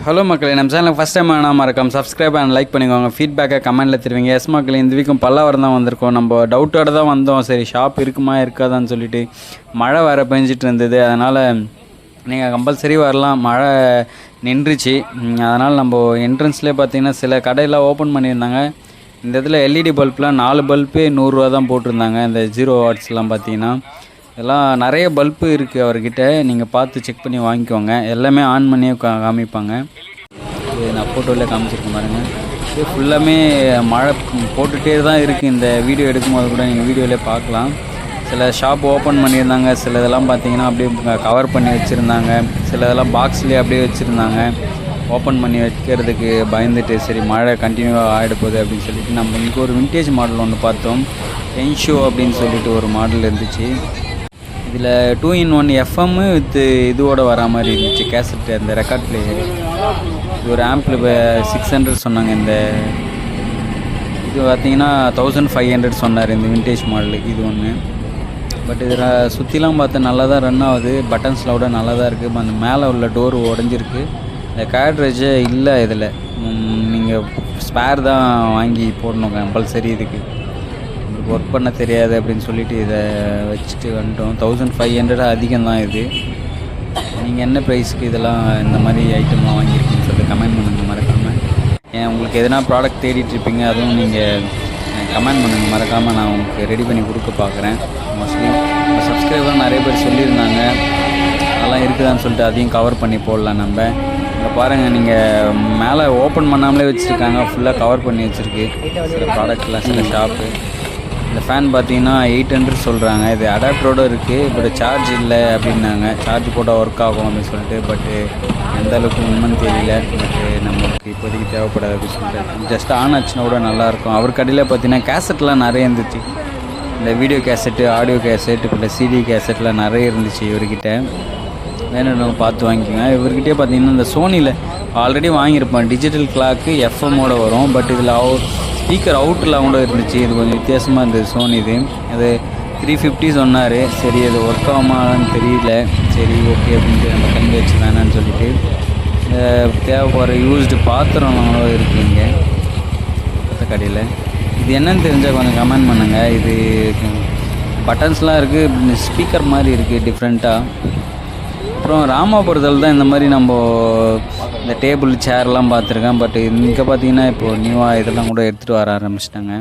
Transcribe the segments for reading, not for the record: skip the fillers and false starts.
Hello மக்களே, நம்ம சேனலுக்கு ஃபஸ்ட் டைம் நான் மறக்காம சப்ஸ்கிரைப் அண்ட் லைக் பண்ணிக்கோங்க. ஃபீட்பேக்கை கமெண்ட்டில் தருவீங்க. எஸ் மக்களே, இந்த வீக்கும் பல்லாவரம் தான் வந்திருக்கோம். நம்ம டவுட்டோடு தான் வந்தோம். சரி, ஷாப் இருக்குமா இருக்காதான்னு சொல்லிட்டு மழை வேறு பெஞ்சிட்டு இருந்தது. அதனால் நீங்கள் கம்பல்சரி வரலாம். மழை நின்றுச்சு. அதனால் நம்ம என்ட்ரன்ஸ்லேயே பார்த்தீங்கன்னா சில கடையெல்லாம் ஓப்பன் பண்ணியிருந்தாங்க. இந்த இடத்துல எல்இடி பல்ப்லாம் 4 பல்பே 100 ரூபா தான் போட்டிருந்தாங்க. இந்த 0 வாட்ஸ்லாம் பார்த்தீங்கன்னா இதெல்லாம் நிறைய பல்பு இருக்குது அவர்கிட்ட. நீங்கள் பார்த்து செக் பண்ணி வாங்கிக்கோங்க. எல்லாமே ஆன் பண்ணியே காமிப்பாங்க. இது நான் ஃபோட்டோவில் காமிச்சிருக்கேன் பாருங்கள். இது ஃபுல்லாமே மழை போட்டுகிட்டே தான் இருக்குது. இந்த வீடியோ எடுக்கும்போது கூட நீங்கள் வீடியோவிலே பார்க்கலாம். சில ஷாப் ஓப்பன் பண்ணியிருந்தாங்க. சில இதெல்லாம் பார்த்தீங்கன்னா அப்படியே கவர் பண்ணி வச்சுருந்தாங்க. சில இதெல்லாம் பாக்ஸ்லேயே அப்படியே வச்சுருந்தாங்க. ஓப்பன் பண்ணி வைக்கிறதுக்கு பயந்துட்டு சரி மழை கண்டினியூவாக ஆகிட போகுது அப்படின்னு சொல்லிட்டு நம்ம இன்றைக்கி ஒரு விண்டேஜ் மாடல் ஒன்று பார்த்தோம். என்ஷோ அப்படின்னு சொல்லிட்டு ஒரு மாடல் இருந்துச்சு. இதில் 2-in-1 எஃப்எம்மு வித் இதோட வரா மாதிரி இருந்துச்சு. கேசட் அந்த ரெக்கார்ட் பிளேயர். இது ஒரு ஆம்பிள் 600 சொன்னாங்க. இந்த இது பார்த்திங்கன்னா 1500 சொன்னார் இந்த விண்டேஜ் மாடலு. இது ஒன்று. பட் இதில் சுற்றிலாம் பார்த்தா நல்லா தான் ரன் ஆகுது. பட்டன்ஸில் கூட நல்லா தான் இருக்குது. அந்த மேலே உள்ள டோர் உடஞ்சிருக்கு. இந்த கேட்ரேஜே இல்லை இதில். நீங்கள் ஸ்பேர் தான் வாங்கி போடணும் கம்பல்சரி. இதுக்கு ஒர்க் பண்ண தெரியாது அப்படின்னு சொல்லிட்டு இதை வச்சுட்டு வந்துட்டோம். 1500 அதிகம் தான் இது. நீங்கள் என்ன ப்ரைஸ்க்கு இதெல்லாம் இந்த மாதிரி ஐட்டம்லாம் வாங்கியிருக்கீங்கன்னு சொல்லிட்டு கமெண்ட் பண்ணுங்கள் மறக்காமல். உங்களுக்கு எதனா ப்ராடக்ட் தேடிட்டுருப்பீங்க, அதுவும் நீங்கள் கமெண்ட் பண்ணுங்கள் மறக்காமல். நான் உங்களுக்கு ரெடி பண்ணி கொடுக்க பார்க்குறேன். மோஸ்ட்லி சப்ஸ்கிரைபர் நிறைய பேர் சொல்லியிருந்தாங்க அதெல்லாம் இருக்குதான்னு சொல்லிட்டு அதையும் கவர் பண்ணி போடலாம். நம்ம இங்கே பாருங்கள், நீங்கள் மேலே ஓப்பன் பண்ணாமலே வச்சுருக்காங்க. ஃபுல்லாக கவர் பண்ணி வச்சுருக்கு சில ப்ராடக்ட்லாம், சில ஷாப்பு. இந்த ஃபேன் பார்த்தீங்கன்னா 800 சொல்கிறாங்க. இது அடாப்டரோடு இருக்குது. பட் சார்ஜ் இல்லை அப்படின்னாங்க. சார்ஜ் போட்டால் ஒர்க் ஆகும் அப்படின்னு சொல்லிட்டு. பட்டு எந்த அளவுக்கு உண்மைன்னு தெரியல. பட்டு நம்மளுக்கு இப்போதைக்கு தேவைப்படாது அப்படின்னு சொல்லிட்டு ஜஸ்ட் ஆன் ஆச்சுன்னா கூட நல்லாயிருக்கும். அவர் கடையில் பார்த்தீங்கன்னா கேசட்லாம் நிறைய இருந்துச்சு. இந்த வீடியோ கேசட்டு, ஆடியோ கேசட், இப்போ சிடி கேசட்லாம் நிறைய இருந்துச்சு இவர்கிட்ட. வேணும்னு பார்த்து வாங்கிக்கோங்க. இவர்கிட்டே பார்த்தீங்கன்னா இந்த சோனியில் ஆல்ரெடி வாங்கியிருப்பேன். டிஜிட்டல் கிளாக்கு எஃப்எம்மோட வரும். பட் இதில் ஸ்பீக்கர் அவுட்லாம் கூட இருந்துச்சு. இது கொஞ்சம் வித்தியாசமாக இருந்தது சோனி. இது அது 350 சொன்னார். சரி அது ஒர்க் ஆகுமான்னு தெரியல. சரி ஓகே அப்படின்ட்டு நம்ம கண்டு வச்சு வேணான்னு சொல்லிட்டு தேவைப்படுற யூஸ்டு பாத்திரங்களும் இருக்குது இங்கே கடையில். இது என்னன்னு தெரிஞ்சால் கொஞ்சம் கமெண்ட் பண்ணுங்கள். இது பட்டன்ஸ்லாம் இருக்குது. ஸ்பீக்கர் மாதிரி இருக்குது டிஃப்ரெண்ட்டாக. அப்புறம் ராமாபுரத்தில் தான் இந்த மாதிரி நம்ம இந்த டேபிள் சேர்லாம் பார்த்துருக்கேன். பட் இங்கே பார்த்தீங்கன்னா இப்போது நியூவாக இதெல்லாம் கூட எடுத்துகிட்டு வர ஆரம்பிச்சிட்டாங்க.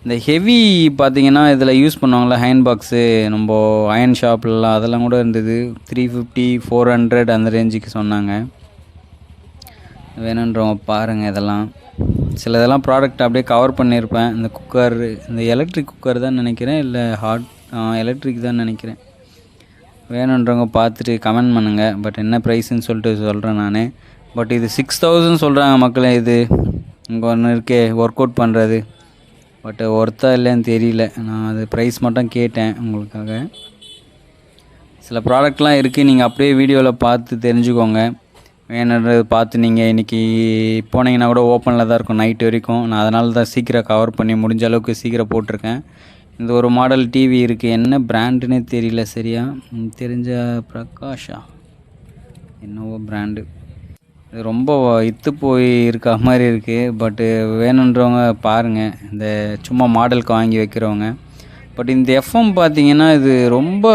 இந்த ஹெவி பார்த்திங்கன்னா இதில் யூஸ் பண்ணுவாங்களா ஹேண்ட் பாக்ஸு, நம்ம அயன் ஷாப்லலாம் அதெல்லாம் கூட இருந்தது. 350 400 அந்த ரேஞ்சுக்கு சொன்னாங்க. வேணுன்றவங்க பாருங்கள். இதெல்லாம் சில இதெல்லாம் ப்ராடக்ட் அப்படியே கவர் பண்ணியிருப்பேன். இந்த குக்கர், இந்த எலக்ட்ரிக் குக்கர் தான் நினைக்கிறேன், இல்லை எலக்ட்ரிக் தான் நினைக்கிறேன். வேணுன்றவங்க பார்த்துட்டு கமெண்ட் பண்ணுங்கள். பட் என்ன ப்ரைஸுன்னு சொல்லிட்டு சொல்கிறேன் நான். பட் இது 6000 சொல்கிறாங்க மக்களே. இது இங்கே ஒன்று இருக்கே ஒர்க் அவுட் பண்ணுறது. பட் ஒர்த்தா இல்லைன்னு தெரியல. நான் அது ப்ரைஸ் மட்டும் கேட்டேன் உங்களுக்காக. சில ப்ராடக்ட்லாம் இருக்குது. நீங்கள் அப்படியே வீடியோவில் பார்த்து தெரிஞ்சுக்கோங்க. வேணுன்றது பார்த்து நீங்கள் இன்றைக்கி போனீங்கன்னா கூட ஓப்பனில் தான் இருக்கும் நைட் வரைக்கும். நான் அதனால தான் சீக்கிரம் கவர் பண்ணி முடிஞ்ச அளவுக்கு சீக்கிரம் போட்டிருக்கேன். இந்த ஒரு மாடல் டிவி இருக்குது. என்ன பிராண்டுன்னே தெரியல சரியா. தெரிஞ்ச பிரகாஷா என்னவோ பிராண்டு. இது ரொம்ப இத்து போய் இருக்க மாதிரி இருக்குது. பட்டு வேணுன்றவங்க பாருங்கள். இந்த சும்மா மாடலுக்கு வாங்கி வைக்கிறவங்க. பட் இந்த எஃப்எம் பார்த்தீங்கன்னா இது ரொம்ப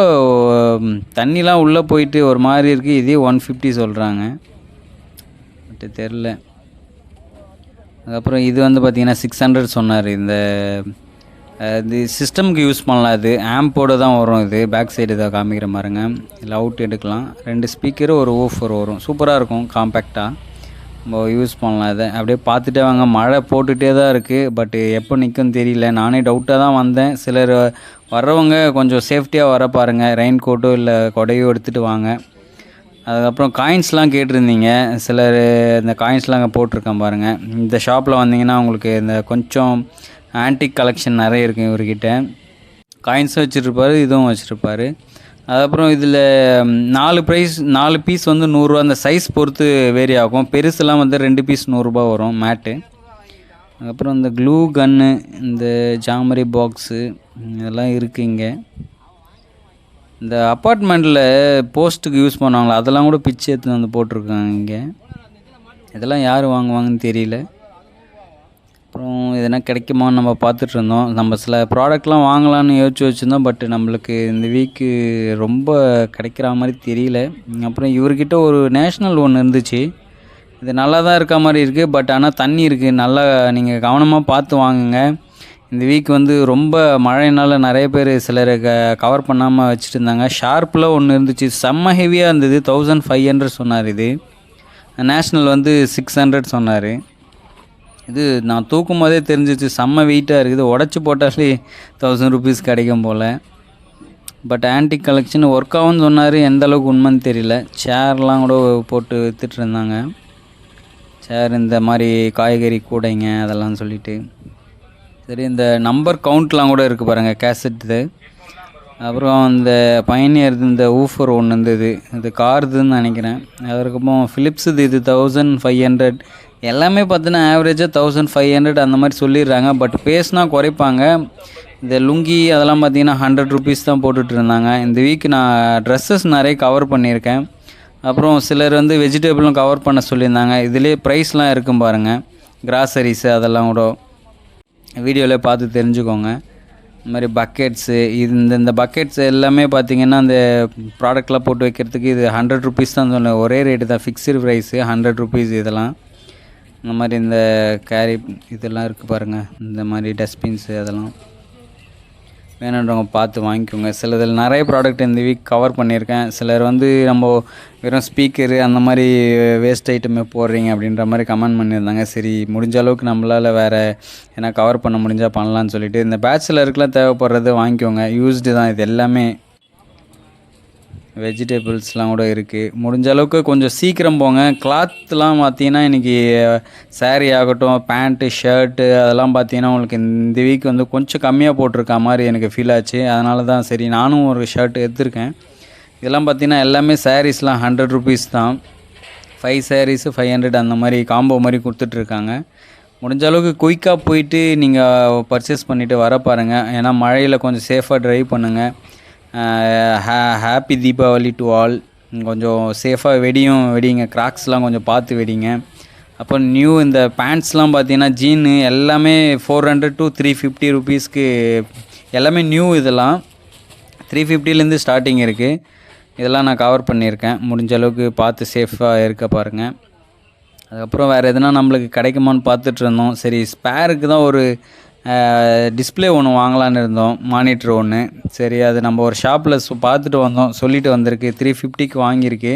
தண்ணிலாம் உள்ளே போயிட்டு ஒரு மாதிரி இருக்குது. இதே 150 சொல்கிறாங்க. பட்டு தெரில. அதுக்கப்புறம் இது வந்து பார்த்திங்கன்னா 600 சொன்னார். இது சிஸ்டமுக்கு யூஸ் பண்ணலாம். இது ஆம்போடு தான் வரும். இது பேக் சைடு இதை காமிக்கிற மாதிரிங்க. இல்லை அவுட் எடுக்கலாம். 2 ஸ்பீக்கரு ஒரு ஊஃபர் வரும். சூப்பராக இருக்கும். காம்பேக்டாக நம்ம யூஸ் பண்ணலாம். இதை அப்படியே பார்த்துட்டே வாங்க. மழை போட்டுகிட்டே தான் இருக்குது. பட்டு எப்போ நிற்கும்னு தெரியல. நானே டவுட்டாக தான் வந்தேன். சிலர் வர்றவங்க கொஞ்சம் சேஃப்டியாக வர பாருங்கள். ரெயின் கோட்டோ இல்லை கொடையோ எடுத்துகிட்டு வாங்க. அதுக்கப்புறம் காயின்ஸ்லாம் கேட்டிருந்தீங்க. சிலர் இந்த காயின்ஸ்லாம் அங்கே போட்டிருக்கேன் பாருங்கள். இந்த ஷாப்பில் வந்தீங்கன்னா உங்களுக்கு இந்த கொஞ்சம் ஆன்டிக் கலெக்ஷன் நிறைய இருக்குது இவர்கிட்ட. காயின்ஸும் வச்சுருப்பார், இதுவும் வச்சுருப்பார். அதுக்கப்புறம் இதில் 4 பீஸ் வந்து 100 ரூபா. அந்த சைஸ் பொறுத்து வேரி ஆகும். பெருசுலாம் வந்து 2 பீஸ் 100 ரூபா வரும் மேட்டு. அதுக்கப்புறம் இந்த க்ளூ கன்னு, இந்த ஜாமரி பாக்ஸு இதெல்லாம் இருக்குது இங்கே. இந்த அப்பார்ட்மெண்ட்டில் போஸ்ட்டுக்கு யூஸ் பண்ணுவாங்களா அதெல்லாம் கூட பிச்சு எடுத்து வந்து போட்டிருக்காங்க இங்கே. இதெல்லாம் யார் வாங்குவாங்கன்னு தெரியல. அப்புறம் எதனா கிடைக்குமான்னு நம்ம பார்த்துட்ருந்தோம். நம்ம சில ப்ராடக்ட்லாம் வாங்கலான்னு யோசிச்சு வச்சுருந்தோம். பட் நம்மளுக்கு இந்த வீக்கு ரொம்ப கிடைக்கிற மாதிரி தெரியல. அப்புறம் இவர்கிட்ட ஒரு நேஷ்னல் ஒன்று இருந்துச்சு. இது நல்லா தான் இருக்க மாதிரி இருக்குது. பட் ஆனால் தண்ணி இருக்குது. நல்லா நீங்கள் கவனமாக பார்த்து வாங்குங்க. இந்த வீக் வந்து ரொம்ப மழையினால் நிறைய பேர் சிலர் கவர் பண்ணாமல் வச்சுட்டு இருந்தாங்க. ஷார்ப்பில் ஒன்று இருந்துச்சு, செம்ம ஹெவியாக இருந்தது. 1500 சொன்னார். இது நேஷ்னல் வந்து 600 சொன்னார். இது நான் தூக்கும் போதே தெரிஞ்சிச்சு, செம்ம வெயிட்டாக இருக்குது. உடச்சி போட்டாலே 1000 ருபீஸ் கிடைக்கும் போல். பட் ஆன்டிக் கலெக்ஷன் ஒர்க் ஆகும்னு சொன்னார். எந்த அளவுக்கு உண்மைன்னு தெரியல. சேர்லாம் கூட போட்டு விற்றுட்டு இருந்தாங்க. சேர் இந்த மாதிரி காய்கறி கூடைங்க அதெல்லாம் சொல்லிட்டு. சரி, இந்த நம்பர் கவுண்ட்லாம் கூட இருக்குது பாருங்கள், கேசட்டு. அப்புறம் இந்த பயணியர் இந்த ஊஃபர் ஒன்று இருந்தது, இது கார்துன்னு நினைக்கிறேன். அதுக்கப்புறம் ஃபிலிப்ஸு இது 1500. எல்லாமே பார்த்தீங்கன்னா ஆவரேஜாக 1500 அந்த மாதிரி சொல்லிடுறாங்க. பட் பேஸ்னா குறைப்பாங்க. இந்த லுங்கி அதெல்லாம் பார்த்தீங்கன்னா 100 ருபீஸ் தான் போட்டுட்டு இருந்தாங்க. இந்த வீக் நான் ட்ரெஸ்ஸஸ் நிறைய கவர் பண்ணியிருக்கேன். அப்புறம் சிலர் வந்து வெஜிடபிளும் கவர் பண்ண சொல்லியிருந்தாங்க. இதிலே ப்ரைஸ்லாம் இருக்கும் பாருங்கள், கிராசரிஸு அதெல்லாம் கூட வீடியோவில் பார்த்து தெரிஞ்சுக்கோங்க. இந்த மாதிரி பக்கெட்ஸு, இந்த பக்கெட்ஸ் எல்லாமே பார்த்திங்கன்னா அந்த ப்ராடக்ட்லாம் போட்டு வைக்கிறதுக்கு இது 100 ருபீஸ் தான் சொன்னேன். ஒரே ரேட்டு தான், ஃபிக்ஸ்டு ப்ரைஸு 100 ருபீஸ். இதெல்லாம் இந்த மாதிரி இந்த கேரி இதெல்லாம் இருக்குது பாருங்கள், இந்த மாதிரி டஸ்ட்பின்ஸு அதெல்லாம் வேணுன்றவங்க பார்த்து வாங்கிக்கோங்க. சிலதில் நிறைய ப்ராடக்ட் இந்த வீக் கவர் பண்ணியிருக்கேன். சிலர் வந்து நம்ம வெறும் ஸ்பீக்கரு அந்த மாதிரி வேஸ்ட் ஐட்டமே போடுறீங்க அப்படின்ற மாதிரி கமெண்ட் பண்ணியிருந்தாங்க. சரி, முடிஞ்ச அளவுக்கு நம்மளால் வேறு ஏன்னா கவர் பண்ண முடிஞ்சால் பண்ணலான்னு சொல்லிட்டு இந்த பேச்சுலருக்குலாம் தேவைப்படுறது வாங்கிக்கோங்க. யூஸ்டு தான் இது எல்லாமே. வெஜிடபிள்ஸ்லாம் கூட இருக்குது. முடிஞ்ச அளவுக்கு கொஞ்சம் சீக்கிரம் போங்க. கிளாத்லாம் பார்த்தீங்கன்னா இன்றைக்கி சாரீ ஆகட்டும், பேண்ட்டு, ஷர்ட்டு அதெல்லாம் பார்த்தீங்கன்னா உங்களுக்கு இந்த வீக் வந்து கொஞ்சம் கம்மியாக போட்டிருக்க மாதிரி எனக்கு ஃபீல் ஆச்சு. அதனால தான் சரி நானும் ஒரு ஷர்ட் எடுத்திருக்கேன். இதெல்லாம் பார்த்தீங்கன்னா எல்லாமே சாரீஸ்லாம் 100 ருபீஸ் தான். 5 சாரீஸு 500 அந்த மாதிரி காம்போ மாதிரி கொடுத்துட்ருக்காங்க. முடிஞ்ச அளவுக்கு குயிக்காக போயிட்டு நீங்கள் பர்ச்சேஸ் பண்ணிவிட்டு வர பாருங்கள். ஏன்னா மழையில் கொஞ்சம் சேஃபாக ட்ரைவ் பண்ணுங்கள். Happy Deepavali to all. கொஞ்சம் சேஃபாக வெடிங்க. கிராக்ஸ்லாம் கொஞ்சம் பார்த்து வெடிங்க. அப்போ நியூ இந்த பேண்ட்ஸ்லாம் பார்த்தீங்கன்னா ஜீனு எல்லாமே 400 to 350 ருபீஸ்க்கு எல்லாமே நியூ. இதெல்லாம் 350லேருந்து ஸ்டார்டிங் இருக்குது. இதெல்லாம் நான் கவர் பண்ணியிருக்கேன். முடிஞ்ச அளவுக்கு பார்த்து சேஃபாக இருக்க பாருங்கள். அதுக்கப்புறம் வேறு எதுனா நம்மளுக்கு கிடைக்குமான்னு பார்த்துட்ருந்தோம். சரி, ஸ்பேருக்கு தான் ஒரு டிஸ்பிளே ஒன்று வாங்கலான்னு இருந்தோம், மானிட்டர் ஒன்று. சரி, அது நம்ம ஒரு ஷாப்பில் பார்த்துட்டு வந்தோம், சொல்லிட்டு வந்திருக்கு 350க்கு வாங்கியிருக்கு.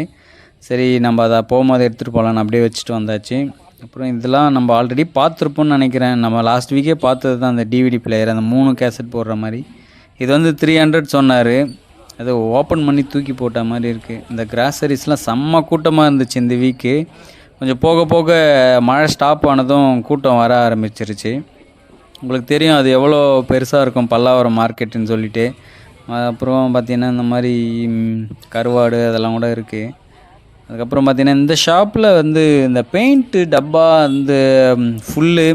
சரி, நம்ம அதை போகும்போது எடுத்துகிட்டு போகலான்னு அப்படியே வச்சுட்டு வந்தாச்சு. அப்புறம் இதெல்லாம் நம்ம ஆல்ரெடி பார்த்துருப்போம்னு நினைக்கிறேன். நம்ம லாஸ்ட் வீக்கே பார்த்தது தான் அந்த டிவிடி பிளேயர், அந்த 3 கேசட் போடுற மாதிரி. இது வந்து 300 சொன்னார். அதை ஓப்பன் பண்ணி தூக்கி போட்ட மாதிரி இருக்குது. இந்த கிராசரிஸ்லாம் செம்ம கூட்டமாக இருந்துச்சு இந்த வீக்கு. கொஞ்சம் போக போக மழை ஸ்டாப் ஆனதும் கூட்டம் வர ஆரம்பிச்சிருச்சு. உங்களுக்கு தெரியும் அது எவ்வளோ பெருசாக இருக்கும் பல்லாவரம் மார்க்கெட்டுன்னு சொல்லிட்டு. அப்புறம் பார்த்திங்கன்னா இந்த மாதிரி கருவாடு அதெல்லாம் கூட இருக்குது. அதுக்கப்புறம் பார்த்திங்கன்னா இந்த ஷாப்பில் வந்து இந்த பெயிண்ட்டு டப்பா இந்த ஃபுல்லு,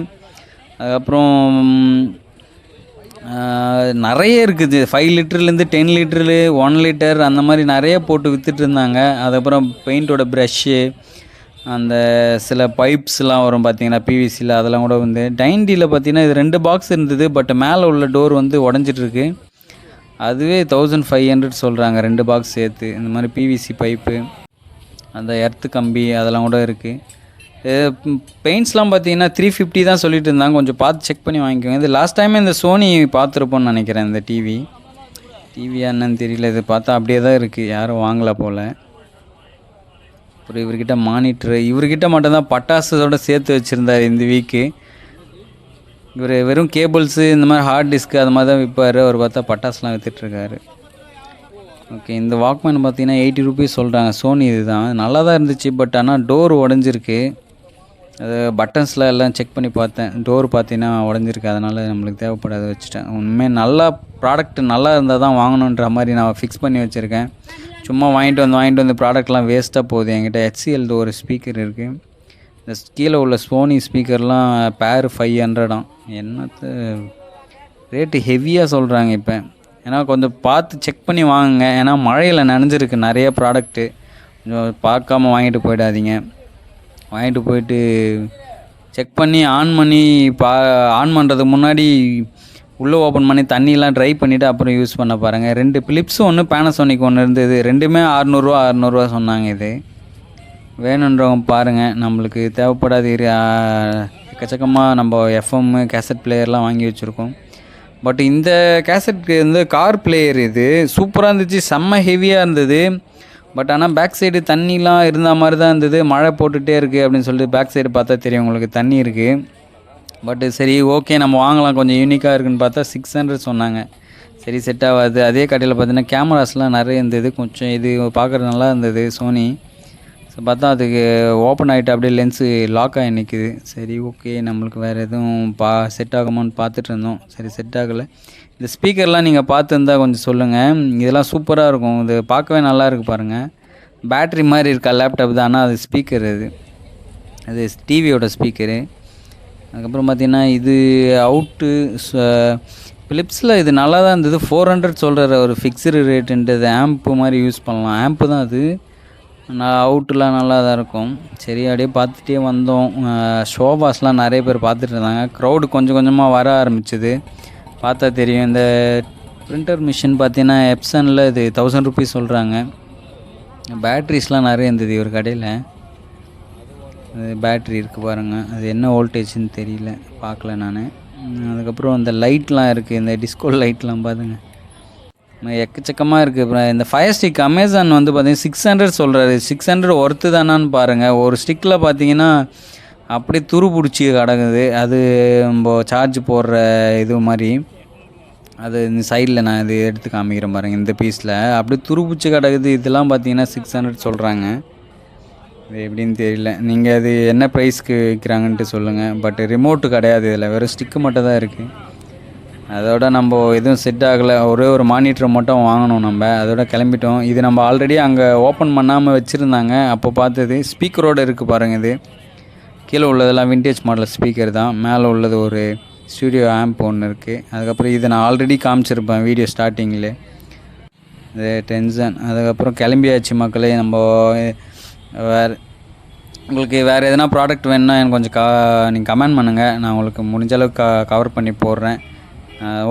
அதுக்கப்புறம் நிறைய இருக்குது. 5 லிட்டர்லேருந்து 10 லிட்டரு, 1 லிட்டர் அந்த மாதிரி நிறைய போட்டு விற்றுட்டு இருந்தாங்க. அதுக்கப்புறம் பெயிண்ட்டோட ப்ரஷ்ஷு, அந்த சில பைப்ஸ்லாம் வரும் பார்த்திங்கன்னா பிவிசியில், அதெல்லாம் கூட வந்து டைண்டியில் பார்த்திங்கன்னா இது 2 பாக்ஸ் இருந்தது. பட் மேலே உள்ள டோர் வந்து உடஞ்சிட்ருக்கு. அதுவே 1500 சொல்கிறாங்க 2 பாக்ஸ் சேர்த்து. இந்த மாதிரி பிவிசி பைப்பு, அந்த எர்த்து கம்பி அதெல்லாம் கூட இருக்குது. பெயிண்ட்ஸ்லாம் பார்த்தீங்கன்னா 350 தான் சொல்லிட்டு இருந்தாங்க. கொஞ்சம் பார்த்து செக் பண்ணி வாங்கிக்கோங்க. இது லாஸ்ட் டைமே இந்த சோனி பார்த்துருப்போன்னு நினைக்கிறேன். இந்த டிவியா என்னன்னு தெரியல. இது பார்த்தா அப்படியே தான் இருக்குது, யாரும் வாங்கலை போல். அப்புறம் இவர்கிட்ட மானிட்ரு, இவர்கிட்ட மட்டும்தான் பட்டாசோட சேர்த்து வச்சுருந்தார் இந்த வீக்கு. இவர் வெறும் கேபிள்ஸு இந்த மாதிரி ஹார்ட் டிஸ்க்கு அது மாதிரி தான் விற்பார். அவர் பார்த்தா பட்டாசுலாம் விற்றுட்ருக்காரு. ஓகே, இந்த வாக்மேன் பார்த்தீங்கன்னா 80 ருபீஸ் சொல்கிறாங்க. சோனி இது தான், நல்லா தான் இருந்துச்சு. பட் ஆனால் டோர் உடஞ்சிருக்கு. அது பட்டன்ஸில் எல்லாம் செக் பண்ணி பார்த்தேன், டோர் பார்த்தீங்கன்னா உடஞ்சிருக்கு. அதனால் நம்மளுக்கு தேவைப்படாத வச்சுட்டேன். உண்மையாக நல்லா ப்ராடக்ட் நல்லா இருந்தால் தான் வாங்கணுன்ற மாதிரி நான் ஃபிக்ஸ் பண்ணி வச்சுருக்கேன். சும்மா வாங்கிட்டு வந்து ப்ராடக்ட்லாம் வேஸ்ட்டாக போகுது. என்கிட்ட HCL ஒரு ஸ்பீக்கர் இருக்குது. இந்த கீழே உள்ள சோனி ஸ்பீக்கர்லாம் பேர் 500 என்னத்து ரேட்டு ஹெவியாக சொல்கிறாங்க இப்போ. ஏன்னா கொஞ்சம் பார்த்து செக் பண்ணி வாங்குங்க. ஏன்னா மழையில் நனைஞ்சிருக்கு நிறைய ப்ராடக்ட்டு. கொஞ்சம் பார்க்காம வாங்கிட்டு போயிடாதீங்க. வாங்கிட்டு போயிட்டு செக் பண்ணி ஆன் பண்ணுறதுக்கு முன்னாடி உள்ளே ஓப்பன் பண்ணி தண்ணியெலாம் ட்ரை பண்ணிவிட்டு அப்புறம் யூஸ் பண்ண பாருங்கள். 2 பிலிப்ஸு ஒன்று பேனசோனிக் ஒன்று இருந்தது. ரெண்டுமே 600 சொன்னாங்க. இது வேணுன்றவங்க பாருங்கள். நம்மளுக்கு தேவைப்படாது. எக்கச்சக்கமாக நம்ம எஃப்எம் கேசட் பிளேயர்லாம் வாங்கி வச்சுருக்கோம். பட் இந்த கேசட்க்கு வந்து கார் பிளேயர் இது சூப்பராக இருந்துச்சு. செம்ம ஹெவியாக இருந்தது. பட் ஆனால் பேக் சைடு தண்ணிலாம் இருந்த மாதிரி தான் இருந்தது. மழை போட்டுகிட்டே இருக்குது அப்படின்னு சொல்லிட்டு பேக் சைடு பார்த்தா தெரியும் உங்களுக்கு தண்ணி இருக்குது. பட்டு சரி ஓகே நம்ம வாங்கலாம், கொஞ்சம் யூனிக்காக இருக்குன்னு பார்த்தா 600 சொன்னாங்க. சரி செட் ஆகாது. அதே கடையில் பார்த்தீங்கன்னா கேமராஸ்லாம் நிறைய இருந்தது. கொஞ்சம் இது பார்க்குறது நல்லா இருந்தது சோனி. ஸோ பார்த்தா அதுக்கு ஓப்பன் ஆகிட்டு அப்படியே லென்ஸு லாக் ஆகி நிற்குது. சரி ஓகே நம்மளுக்கு வேறு எதுவும் செட் ஆகுமான்னு பார்த்துட்டு இருந்தோம். சரி செட் ஆகலை. இந்த ஸ்பீக்கர்லாம் நீங்கள் பார்த்துருந்தா கொஞ்சம் சொல்லுங்கள். இதெல்லாம் சூப்பராக இருக்கும். இது பார்க்கவே நல்லா இருக்குது பாருங்கள். பேட்ரி மாதிரி இருக்கா லேப்டாப் தான், ஆனால் அது ஸ்பீக்கர். அது டிவியோட ஸ்பீக்கரு. அதுக்கப்புறம் பார்த்திங்கன்னா இது அவுட்டு ஃபிலிப்ஸில் இது நல்லா தான் இருந்தது. 400 சொல்கிற ஒரு ஃபிக்ஸ்டு ரேட்டுன்றது. ஆம்ப்பு மாதிரி யூஸ் பண்ணலாம். ஆம்ப்பு தான் அது. அவுட்டுலாம் நல்லா தான் இருக்கும். சரி அப்படியே பார்த்துட்டே வந்தோம். ஷோபாஸ்லாம் நிறைய பேர் பார்த்துட்டு இருந்தாங்க. க்ரௌடு கொஞ்சம் கொஞ்சமாக வர ஆரம்பிச்சிது. பார்த்தா தெரியும். இந்த பிரிண்டர் மிஷின் பார்த்தீங்கன்னா எப்சனில் இது 1000 ருபீஸ் சொல்கிறாங்க. பேட்ரிஸ்லாம் நிறைய இருந்தது ஒரு கடையில். அது பேட்ரி இருக்குது பாருங்கள். அது என்ன வோல்டேஜ்னு தெரியல, பார்க்கல நான். அதுக்கப்புறம் இந்த லைட்லாம் இருக்குது. இந்த டிஸ்கோ லைட்லாம் பாருங்க எக்கச்சக்கமாக இருக்குது. அப்புறம் இந்த ஃபயர் ஸ்டிக் அமேசான் வந்து பார்த்தீங்கன்னா 600 சொல்கிறாரு. 600 ஒர்த்து தானான்னு பாருங்கள். ஒரு ஸ்டிக்கில் பார்த்தீங்கன்னா அப்படியே துரு பிடிச்சி கிடக்குது. அது நம்ம சார்ஜ் போடுற இது மாதிரி. அது இந்த சைடில் நான் இது எடுத்து காமிக்கிறேன் பாருங்கள். இந்த பீஸில் அப்படியே துரு பிடிச்சி கிடக்குது. இதெல்லாம் பார்த்தீங்கன்னா 600 சொல்கிறாங்க. இது எப்படின்னு தெரியல. நீங்கள் அது என்ன ப்ரைஸ்க்கு விற்கிறாங்கன்ட்டு சொல்லுங்கள். பட் ரிமோட்டு கிடையாது இதில், வெறும் ஸ்டிக்கு மட்டும் தான் இருக்குது. அதோட நம்ம எதுவும் செட் ஆகலை. ஒரே ஒரு மானிட்டர் மட்டும் வாங்கணும் நம்ம. அதோட கிளம்பிட்டோம். இது நம்ம ஆல்ரெடி அங்கே ஓப்பன் பண்ணாமல் வச்சுருந்தாங்க. அப்போ பார்த்தது ஸ்பீக்கரோடு இருக்குது பாருங்கள். இது கீழே உள்ளதெல்லாம் விண்டேஜ் மாடல் ஸ்பீக்கர் தான். மேலே உள்ளது ஒரு ஸ்டூடியோ ஆம்ப் ஒன்று இருக்குது. அதுக்கப்புறம் இதை நான் ஆல்ரெடி காமிச்சிருப்பேன் வீடியோ ஸ்டார்டிங்கில். இது டென்ஷன். அதுக்கப்புறம் கிளம்பியாச்சு மக்களே. நம்ம உங்களுக்கு வேறு எதனா ப்ராடக்ட் வேணுன்னா எனக்கு கொஞ்சம் நீங்கள் கமெண்ட் பண்ணுங்கள். நான் உங்களுக்கு முடிஞ்ச அளவுக்கு கவர் பண்ணி போடுறேன்.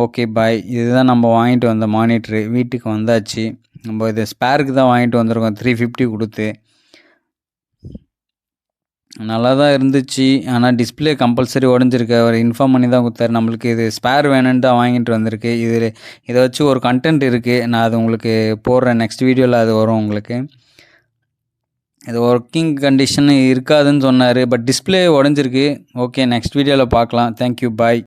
Okay bye. இதுதான் நம்ம வாங்கிட்டு வந்த மானிட்ரு. வீட்டுக்கு வந்தாச்சு. நம்ம இது ஸ்பேருக்கு தான் வாங்கிட்டு வந்திருக்கோம் 350 கொடுத்து. நல்லா தான் இருந்துச்சு. ஆனால் டிஸ்பிளே கம்பல்சரி உடஞ்சிருக்கு. அவர் இன்ஃபார்ம் பண்ணி தான் கொடுத்தாரு. நம்மளுக்கு இது ஸ்பேர் வேணும்னு தான் வாங்கிட்டு வந்திருக்கு. இதை வச்சு ஒரு கண்டென்ட் இருக்குது. நான் அது உங்களுக்கு போடுறேன். நெக்ஸ்ட் வீடியோவில் அது வரும் உங்களுக்கு. இது ஒர்க்கிங் கண்டிஷன் இருக்காதுன்னு சொன்னார். பட் டிஸ்பிளே உடஞ்சிருக்கு. ஓகே நெக்ஸ்ட் வீடியோவில் பார்க்கலாம். தேங்க்யூ பாய்.